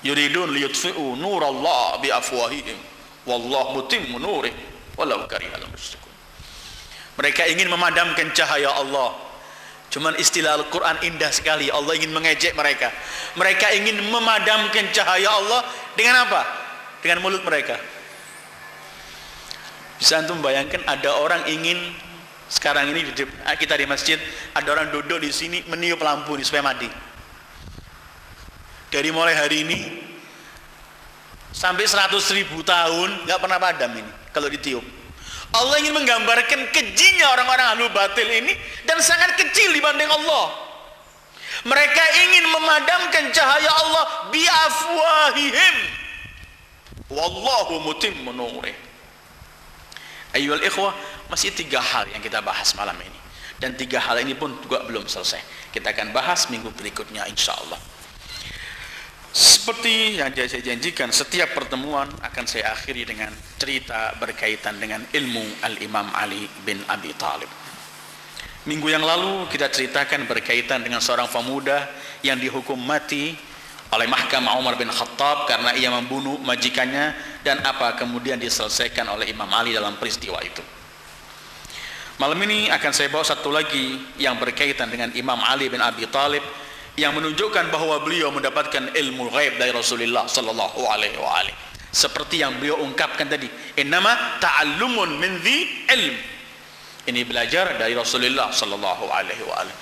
Yuridun liyutfi'u nurallah biafwahihim wallahu mutimmu nurih walau karihal musyrikun. Mereka ingin memadamkan cahaya Allah. Cuman istilah Al-Quran indah sekali. Allah ingin mengejek mereka. Mereka ingin memadamkan cahaya Allah dengan apa? Dengan mulut mereka. Bisa antum bayangkan ada orang ingin, sekarang ini kita di masjid, ada orang duduk di sini meniup lampu ini supaya mati. Dari mulai hari ini sampai 100.000 tahun nggak pernah padam ini kalau ditiup. Allah ingin menggambarkan kejinya orang-orang ahlu batil ini dan sangat kecil dibanding Allah. Mereka ingin memadamkan cahaya Allah biafwahihim wallahu mutimmu nurih. Ayyuhal ikhwah, masih 3 hal yang kita bahas malam ini, dan 3 hal ini pun juga belum selesai. Kita akan bahas minggu berikutnya insyaallah. Seperti yang saya janjikan, setiap pertemuan akan saya akhiri dengan cerita berkaitan dengan ilmu Al-Imam Ali bin Abi Thalib. Minggu yang lalu kita ceritakan berkaitan dengan seorang pemuda yang dihukum mati oleh Mahkamah Umar bin Khattab karena ia membunuh majikannya, dan apa kemudian diselesaikan oleh Imam Ali dalam peristiwa itu. Malam ini akan saya bawa satu lagi yang berkaitan dengan Imam Ali bin Abi Thalib, yang menunjukkan bahwa beliau mendapatkan ilmu ghaib dari Rasulullah sallallahu alaihi wa alihi. Seperti yang beliau ungkapkan tadi, innama ta'allumun min dhi ilm. Ini belajar dari Rasulullah sallallahu alaihi wa alihi.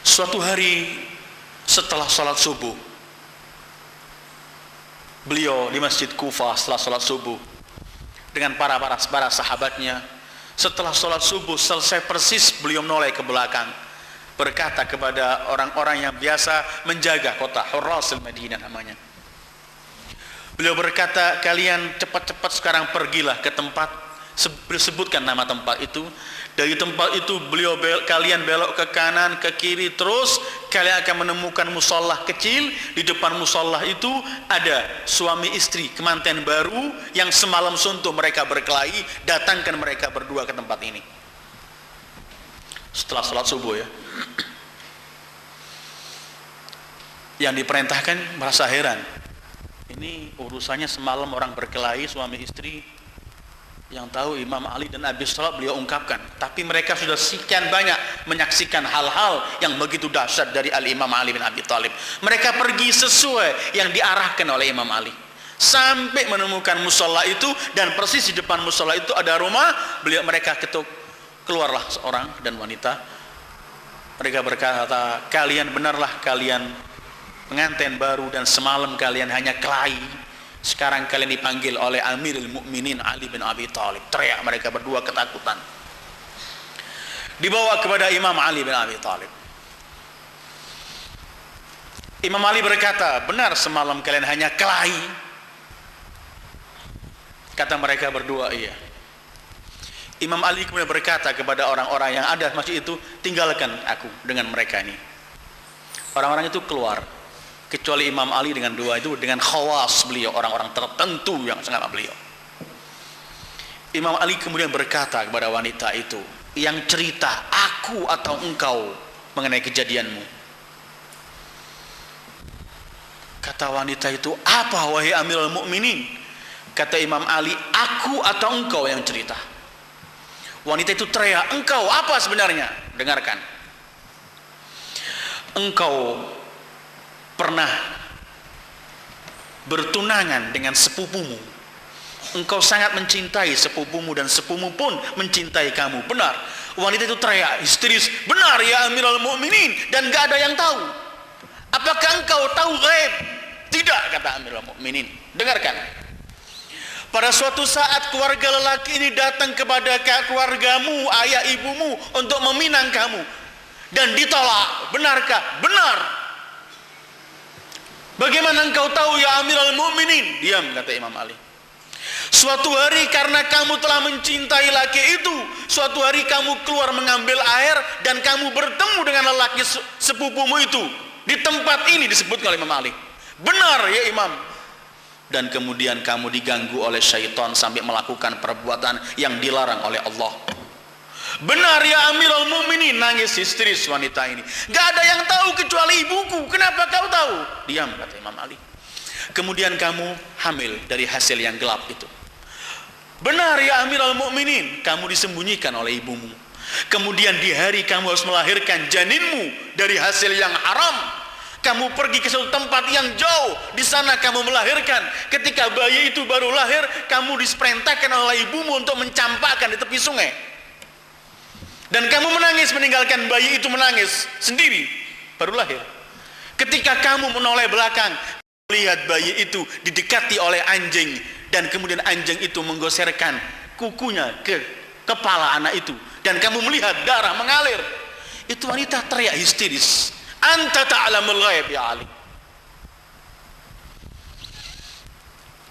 Suatu hari setelah salat subuh, beliau di Masjid Kufah setelah salat subuh dengan para sahabatnya. Setelah sholat subuh selesai persis, beliau menoleh ke belakang, berkata kepada orang-orang yang biasa menjaga kota, Hurrasul Madinah namanya. Beliau berkata, kalian cepat-cepat sekarang pergilah ke tempat Sebutkan nama tempat itu. Dari tempat itu kalian belok ke kanan, ke kiri, terus kalian akan menemukan musolah kecil. Di depan musolah itu ada suami istri kemanten baru yang semalam suntuk mereka berkelahi. Datangkan mereka berdua ke tempat ini setelah sholat subuh ya. Yang diperintahkan merasa heran, ini urusannya semalam orang berkelahi suami istri, yang tahu Imam Ali dan Abi Thalib beliau ungkapkan. Tapi mereka sudah sekian banyak menyaksikan hal-hal yang begitu dahsyat dari Al-Imam Ali bin Abi Thalib. Mereka pergi sesuai yang diarahkan oleh Imam Ali, sampai menemukan musola itu, dan persis di depan musola itu ada rumah. Mereka ketuk, keluarlah seorang dan wanita. Mereka berkata, kalian benarlah kalian pengantin baru dan semalam kalian hanya kelahi. Sekarang kalian dipanggil oleh Amirul Mukminin Ali bin Abi Thalib. Teriak mereka berdua ketakutan. Dibawa kepada Imam Ali bin Abi Thalib. Imam Ali berkata, benar semalam kalian hanya kelahi? Kata mereka berdua, iya. Imam Ali kemudian berkata kepada orang-orang yang ada masjid itu, tinggalkan aku dengan mereka ini. Orang-orang itu keluar, kecuali Imam Ali dengan dua itu, dengan khawas beliau, orang-orang tertentu yang sangat beliau. Imam Ali kemudian berkata kepada wanita itu, yang cerita aku atau engkau mengenai kejadianmu? Kata wanita itu, apa wahai Amirul Mukminin? Kata Imam Ali, aku atau engkau yang cerita? Wanita itu teriak, engkau apa sebenarnya? Dengarkan. Engkau pernah bertunangan dengan sepupumu. Engkau sangat mencintai sepupumu dan sepupumu pun mencintai kamu. Benar. Wanita itu teriak histeris, benar ya Amirul Mukminin, dan gak ada yang tahu. Apakah engkau tahu gaib? Tidak, kata Amirul Mukminin. Dengarkan. Pada suatu saat keluarga lelaki ini datang kepada keluargamu, ayah ibumu, untuk meminang kamu, dan ditolak. Benarkah? Benar. Bagaimana engkau tahu ya Amirul Mukminin? Diam, kata Imam Ali. Suatu hari karena kamu telah mencintai laki itu, suatu hari kamu keluar mengambil air dan kamu bertemu dengan lelaki sepupumu itu di tempat ini, disebutkan oleh Imam Ali. Benar ya Imam. Dan kemudian kamu diganggu oleh syaitan sampai melakukan perbuatan yang dilarang oleh Allah. Benar ya Amirul Mukminin, nangis histeris wanita ini. Gak ada yang tahu kecuali ibuku. Kenapa kau tahu? Diam, kata Imam Ali. Kemudian kamu hamil dari hasil yang gelap itu. Benar ya Amirul Mukminin, kamu disembunyikan oleh ibumu. Kemudian di hari kamu harus melahirkan janinmu dari hasil yang haram. Kamu pergi ke suatu tempat yang jauh, di sana kamu melahirkan. Ketika bayi itu baru lahir, kamu diperintahkan oleh ibumu untuk mencampakkan di tepi sungai. Dan kamu menangis meninggalkan bayi itu menangis sendiri, baru lahir. Ketika kamu menoleh belakang, melihat bayi itu didekati oleh anjing, dan kemudian anjing itu menggoserkan kukunya ke kepala anak itu, dan kamu melihat darah mengalir. Itu wanita teriak histeris, anta ta'lamul ghaib ya Ali.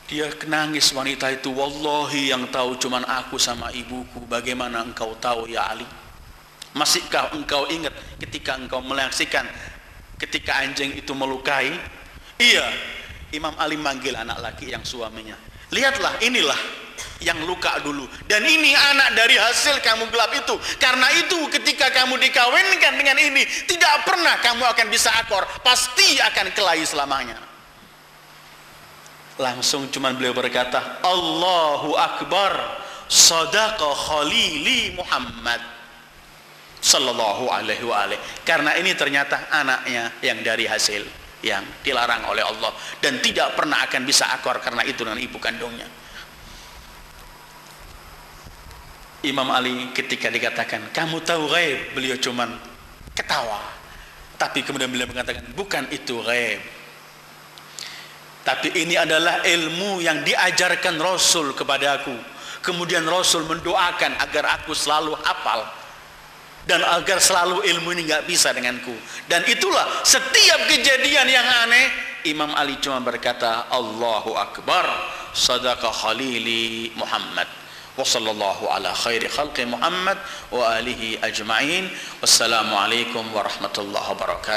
Dia nangis wanita itu, wallahi yang tahu cuman aku sama ibuku, bagaimana engkau tahu ya Ali? Masihkah engkau ingat ketika engkau menyaksikan ketika anjing itu melukai? Iya. Imam Ali manggil anak laki yang suaminya. Lihatlah, inilah yang luka dulu. Dan ini anak dari hasil kamu gelap itu. Karena itu ketika kamu dikawinkan dengan ini, tidak pernah kamu akan bisa akor. Pasti akan kelahi selamanya. Langsung cuman beliau berkata, Allahu Akbar, sadaqa khalili Muhammad sallallahu alaihi wa alihi. Karena ini ternyata anaknya yang dari hasil yang dilarang oleh Allah, dan tidak pernah akan bisa akor karena itu dengan ibu kandungnya. Imam Ali ketika dikatakan kamu tahu gaib, beliau cuman ketawa. Tapi kemudian beliau mengatakan, bukan itu gaib, tapi ini adalah ilmu yang diajarkan Rasul kepadaku. Kemudian Rasul mendoakan agar aku selalu hafal, dan agar selalu ilmu ini gak bisa denganku. Dan itulah setiap kejadian yang aneh, Imam Ali cuma berkata, Allahu Akbar, sadaqa khalili Muhammad. Wa sallallahu ala khairi khalqi Muhammad wa alihi ajma'in. Wassalamualaikum warahmatullahi wabarakatuh.